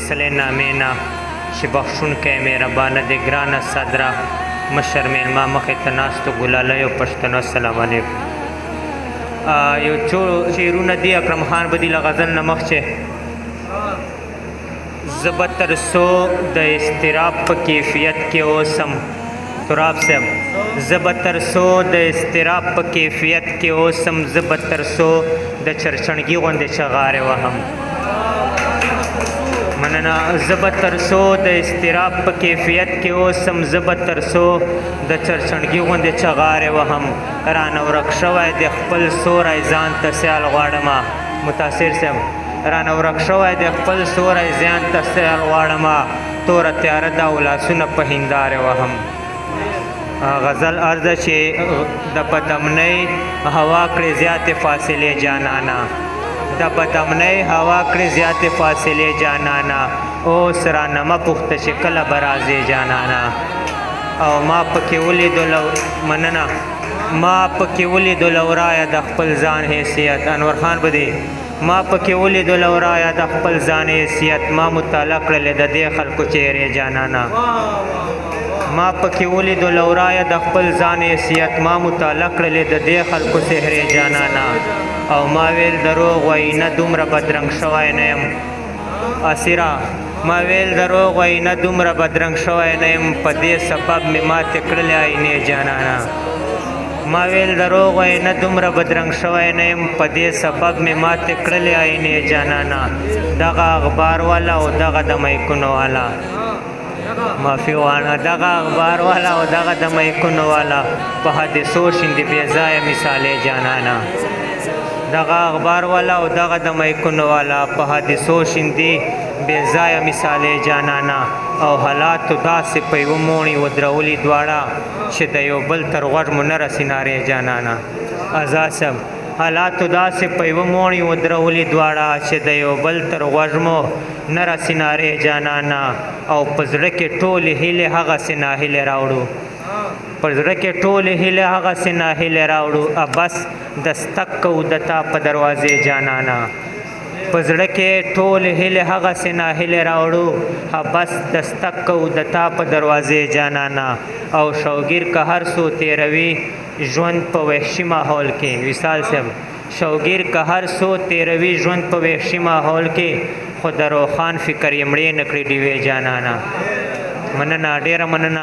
سپېڅلې نامې نه چې بخښونکی مهربانه دی. ګرانه صدره مشر میلمه مخې ته ناستو ګلالیو پښتنو السلام علیکم. یو څو شعرونه دي اکرم خان بدي له غزل نه مخکې زه به تر څو د اضطراب په کیفیت کې اوسم تراب صاحب زه به تر څو د اضطراب په کیفیت کې اوسم زه به تر څو د چرچڼګي غوندې چغارې وهم مننه زه به تر څو د اضطراب په کیفیت کې اوسم زه به تر څو د چرچڼګي غوندې چغارې وهم رانه ورک شوی د خپل سوری ځان ته سیال غواړمه متاثر صاحب رانه ورک شوی د خپل سوری ځان ته سیال غواړمه توره تیاره ده او لاسونه په هندارې وهم غزل عرضه چې د بدامنۍ هوا کړې زیاتې فاصلې جانانه د بدامنۍ هوا کړې زیاتې فاصلې جانانه اوس رانه مه پوښته چې کله به راځې جانانه او ما پکې ولیدو مننه ما پکې ولیدو لورایه د خپل ځان حیثیت انور خان بدی ما پکې ولیدو لورایه د خپل ځان حیثیت ما مطالعه کړلې د دې خلکو چهرې جانانه ما پکې ولیدو لورایه د خپل ځان حیثیت ما مطالعه کړلې د دې خلکو چهرې جانانه او ما ویل دروغ وایي نه دومره بدرنګ شوی نه یم اسیره ما ویل دروغ وایي نه دومره بدرنګ شوی نه یم په دې سبب مې ماتې کړلې آینې جانانه ما ویل دروغ وایي نه دومره بدرنګ شوی نه یم په دې سبب مې ماتې کړلې آینې جانانه دغه اخبار والا او دغه د میکونو والا معافي غواړه دغه اخبار والا او دغه د میکونو والا په حادثو شیندې بې ځایه مثالې جانانه دغه اخبار والا او دغه د میکونو والا په حادثو شیندې بې ځایه مثالې جانانه او حالاتو داسې په یوه موڼي ودرولي دواړه چې د یو بل تر غوږ مو نه رسي نارې جانانه ازاد صاحب حالاتو داسې په یوه موڼي ودرولي دواړه چې د یو بل تر غوږ مو نه رسي نارې جانانه او په زړه کې ټولې هیلې هغسې ناهیلې راوړو پر زړه کې ټولې هیلې هغسې ناهیلې راوړو بس دستک کوو د تا په دروازې جانانه په زړه کې ټولې هیلې هغسې ناهیلې راوړو بس دستک کوو د تا په دروازې جانانه او شوګیر که هر څو تېروي ژوند په وحشي ماحول کې وصال صاحب شوګیر که هر څو تېروي ژوند په وحشي ماحول کې خو د روښان فکر یې مړې نه کړي ډیوې جانانه مننه ډېره مننه